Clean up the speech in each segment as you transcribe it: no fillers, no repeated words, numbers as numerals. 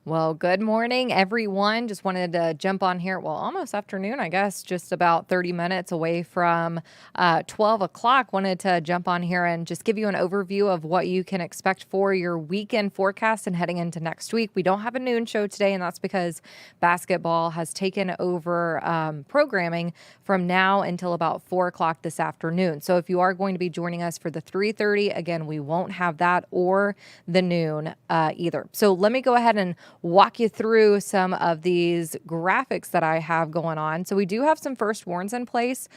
Well, good morning, everyone. Just wanted to jump on here. Well, almost afternoon, I guess, just about 30 minutes away from 12 o'clock. Wanted to jump on here and just give you an overview of what you can expect for your weekend forecast and heading into next week. We don't have a noon show today, and that's because basketball has taken over programming from now until about 4 o'clock this afternoon. So if you are going to be joining us for the 3:30, again, we won't have that or the noon either. So let me go ahead and walk you through some of these graphics that I have going on. So we do have some first warns in place,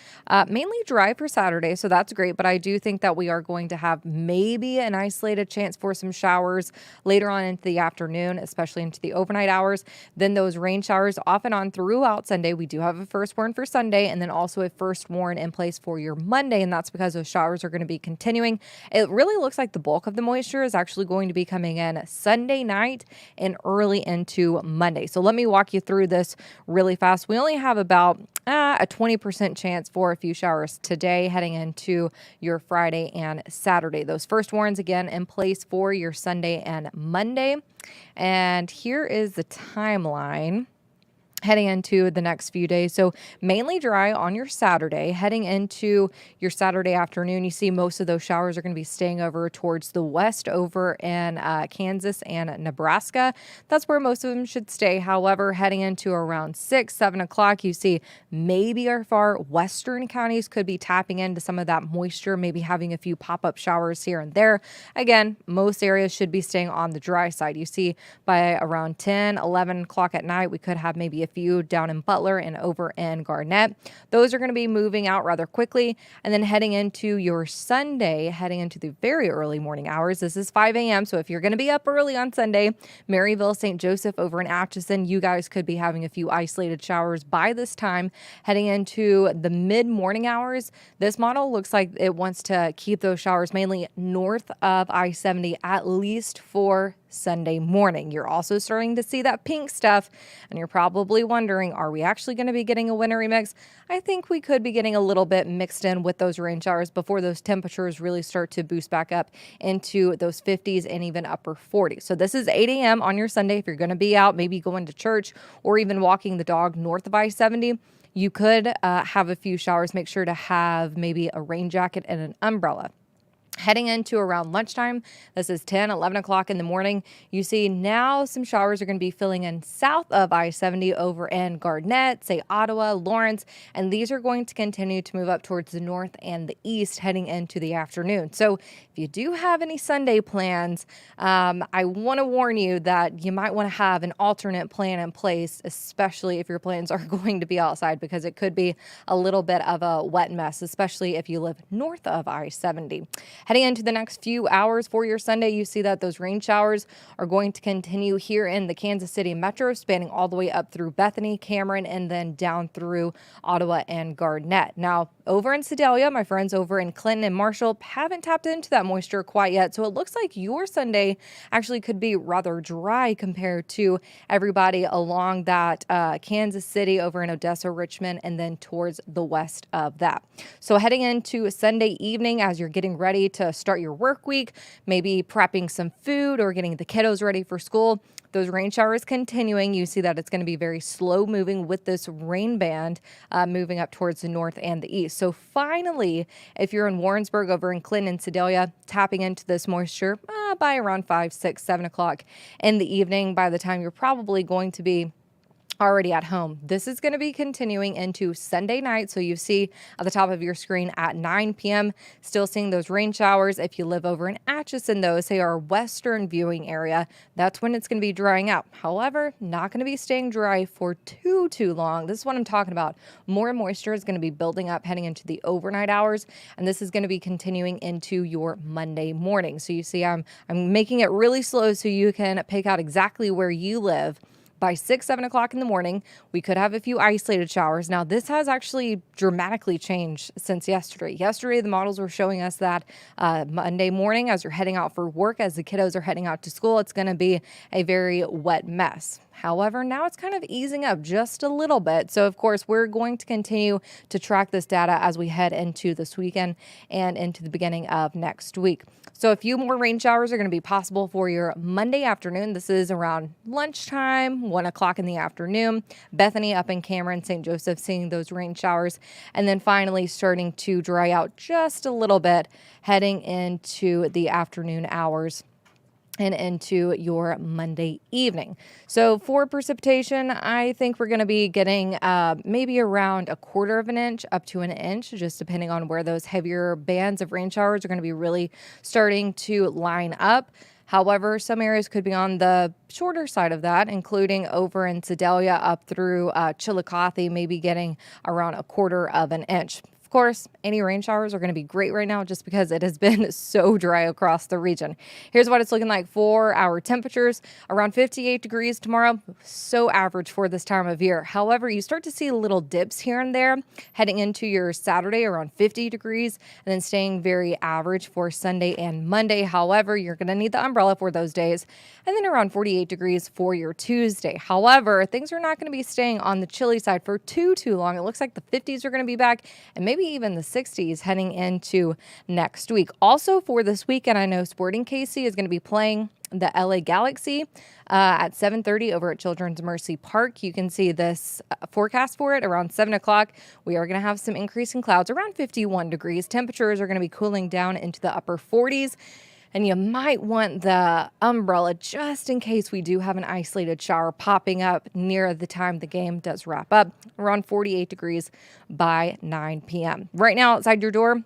mainly dry for Saturday, so that's great. But I do think that we are going to have maybe an isolated chance for some showers later on into the afternoon, especially into the overnight hours. Then those rain showers off and on throughout Sunday. We do have a first warn for Sunday and then also a first warn in place for your Monday, and that's because those showers are going to be continuing. It really looks like the bulk of the moisture is actually going to be coming in Sunday night and early into Monday. So let me walk you through this really fast. We only have about a 20% chance for a few showers today heading into your Friday and Saturday. Those first warns again in place for your Sunday and Monday. And here is the timeline heading into the next few days. So mainly dry on your Saturday. Heading into your Saturday afternoon, you see most of those showers are going to be staying over towards the west over in Kansas and Nebraska. That's where most of them should stay. However, heading into around 6, 7 o'clock, you see maybe our far western counties could be tapping into some of that moisture, maybe having a few pop-up showers here and there. Again, most areas should be staying on the dry side. You see by around 10, 11 o'clock at night, we could have maybe a few down in Butler and over in Garnett. Those are going to be moving out rather quickly. And then heading into your Sunday, heading into the very early morning hours. This is 5 a.m. So if you're going to be up early on Sunday, Maryville, St. Joseph over in Atchison, you guys could be having a few isolated showers by this time. Heading into the mid-morning hours, this model looks like it wants to keep those showers mainly north of I-70, at least for Sunday morning. You're also starting to see that pink stuff, and you're probably wondering, are we actually going to be getting a wintry mix? I think we could be getting a little bit mixed in with those rain showers before those temperatures really start to boost back up into those 50s and even upper 40s. So this is 8 a.m. on your Sunday. If you're going to be out, maybe going to church or even walking the dog north of I-70, you could have a few showers. Make sure to have maybe a rain jacket and an umbrella. Heading into around lunchtime, this is 10, 11 o'clock in the morning, you see now some showers are going to be filling in south of I-70 over in Garnett, say Ottawa, Lawrence, and these are going to continue to move up towards the north and the east heading into the afternoon. So if you do have any Sunday plans, I want to warn you that you might want to have an alternate plan in place, especially if your plans are going to be outside, because it could be a little bit of a wet mess, especially if you live north of I-70. Heading into the next few hours for your Sunday, you see that those rain showers are going to continue here in the Kansas City metro, spanning all the way up through Bethany, Cameron, and then down through Ottawa and Garnett. Now, over in Sedalia, my friends over in Clinton and Marshall haven't tapped into that moisture quite yet. So it looks like your Sunday actually could be rather dry compared to everybody along that Kansas City over in Odessa, Richmond, and then towards the west of that. So heading into Sunday evening, as you're getting ready to start your work week, maybe prepping some food or getting the kiddos ready for school, those rain showers continuing. You see that it's going to be very slow moving with this rain band moving up towards the north and the east. So finally, if you're in Warrensburg over in Clinton and Sedalia, tapping into this moisture by around 5, 6, 7 o'clock in the evening, by the time you're probably going to be already at home. This is going to be continuing into Sunday night. So you see at the top of your screen at 9 p.m. still seeing those rain showers. If you live over in Atchison, though, say our western viewing area, that's when it's going to be drying out. However, not going to be staying dry for too long. This is what I'm talking about. More moisture is going to be building up heading into the overnight hours, and this is going to be continuing into your Monday morning. So you see I'm making it really slow so you can pick out exactly where you live. By 6, 7 o'clock in the morning, we could have a few isolated showers. Now, this has actually dramatically changed since yesterday. Yesterday, the models were showing us that Monday morning, as you're heading out for work, as the kiddos are heading out to school, it's going to be a very wet mess. However, now it's kind of easing up just a little bit. So, of course, we're going to continue to track this data as we head into this weekend and into the beginning of next week. So, a few more rain showers are going to be possible for your Monday afternoon. This is around lunchtime, 1 o'clock in the afternoon. Bethany up in Cameron, St. Joseph, seeing those rain showers. And then finally starting to dry out just a little bit heading into the afternoon hours and into your Monday evening. So for precipitation, I think we're going to be getting maybe around 1/4 of an inch up to an inch, just depending on where those heavier bands of rain showers are going to be really starting to line up. However, some areas could be on the shorter side of that, including over in Sedalia up through Chillicothe, maybe getting around 1/4 of an inch. Of course, any rain showers are going to be great right now just because it has been so dry across the region. Here's what it's looking like for our temperatures. Around 58 degrees tomorrow, so average for this time of year. However, you start to see little dips here and there heading into your Saturday around 50 degrees and then staying very average for Sunday and Monday. However, you're going to need the umbrella for those days, and then around 48 degrees for your Tuesday. However, things are not going to be staying on the chilly side for too long. It looks like the 50s are going to be back and maybe even the 60s heading into next week. Also for this weekend, I know Sporting KC is going to be playing the LA Galaxy at 7:30 over at Children's Mercy Park. You can see this forecast for it around 7 o'clock. We are going to have some increasing clouds around 51 degrees. Temperatures are going to be cooling down into the upper 40s. And you might want the umbrella just in case we do have an isolated shower popping up near the time the game does wrap up, around 48 degrees by 9 p.m. Right now outside your door,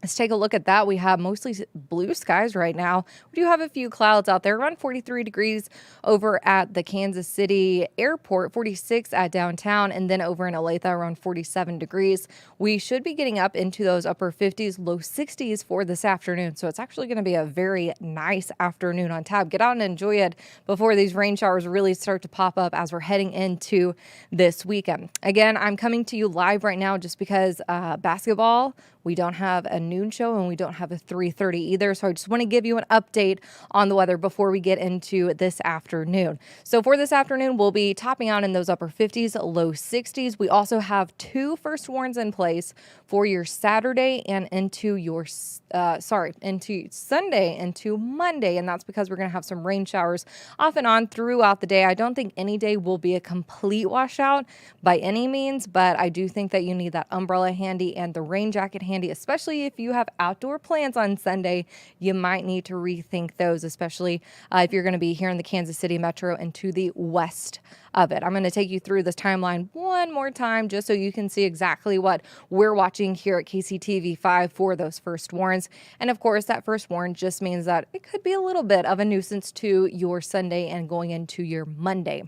let's take a look at that. We have mostly blue skies right now. We do have a few clouds out there, around 43 degrees over at the Kansas City airport, 46 at downtown, and then over in Olathe around 47 degrees. We should be getting up into those upper 50s, low 60s for this afternoon. So it's actually going to be a very nice afternoon on tap. Get out and enjoy it before these rain showers really start to pop up as we're heading into this weekend. Again, I'm coming to you live right now just because basketball, we don't have a noon show and we don't have a 3:30 either. So I just want to give you an update on the weather before we get into this afternoon. So for this afternoon, we'll be topping out in those upper 50s, low 60s. We also have 2 first warns in place for your Saturday and into your, into Sunday, into Monday. And that's because we're going to have some rain showers off and on throughout the day. I don't think any day will be a complete washout by any means, but I do think that you need that umbrella handy and the rain jacket handy. Especially if you have outdoor plans on Sunday, you might need to rethink those, especially if you're going to be here in the Kansas City metro and to the west of it. I'm going to take you through this timeline one more time just so you can see exactly what we're watching here at KCTV5 for those first warns. And of course, that first warn just means that it could be a little bit of a nuisance to your Sunday and going into your Monday.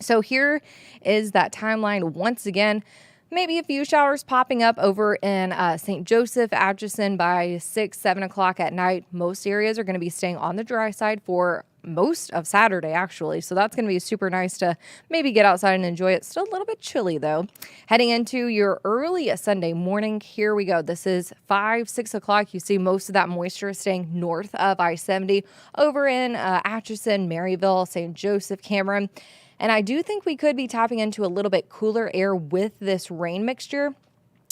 So here is that timeline once again. Maybe a few showers popping up over in St. Joseph, Atchison by 6, 7 o'clock at night. Most areas are going to be staying on the dry side for most of Saturday, actually. So that's going to be super nice to maybe get outside and enjoy it. Still a little bit chilly, though. Heading into your early Sunday morning, here we go. This is 5, 6 o'clock. You see most of that moisture staying north of I-70 over in Atchison, Maryville, St. Joseph, Cameron. And I do think we could be tapping into a little bit cooler air with this rain mixture.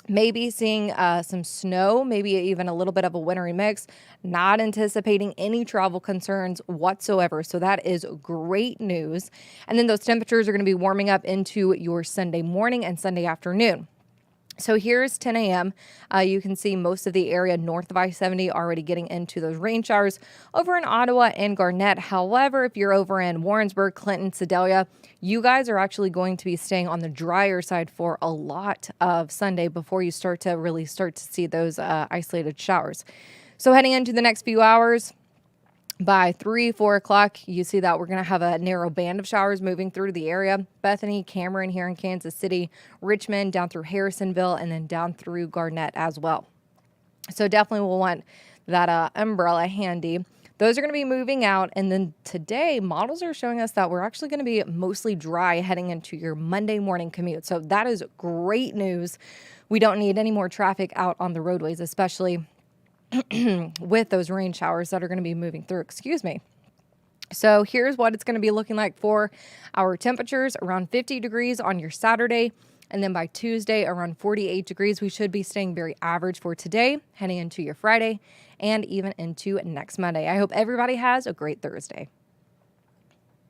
Maybe seeing some snow, maybe even a little bit of a wintry mix. Not anticipating any travel concerns whatsoever. So that is great news. And then those temperatures are going to be warming up into your Sunday morning and Sunday afternoon. So here's 10 a.m. You can see most of the area north of I-70 already getting into those rain showers over in Ottawa and Garnett. However, if you're over in Warrensburg, Clinton, Sedalia, you guys are actually going to be staying on the drier side for a lot of Sunday before you start to see those isolated showers. So heading into the next few hours, by 3, 4 o'clock, you see that we're going to have a narrow band of showers moving through the area. Bethany, Cameron here in Kansas City, Richmond, down through Harrisonville, and then down through Garnett as well. So definitely we'll want that umbrella handy. Those are going to be moving out. And then today, models are showing us that we're actually going to be mostly dry heading into your Monday morning commute. So that is great news. We don't need any more traffic out on the roadways, especially with those rain showers that are going to be moving through. Excuse me. So here's what it's going to be looking like for our temperatures: around 50 degrees on your Saturday. And then by Tuesday, around 48 degrees. We should be staying very average for today, heading into your Friday, and even into next Monday. I hope everybody has a great Thursday.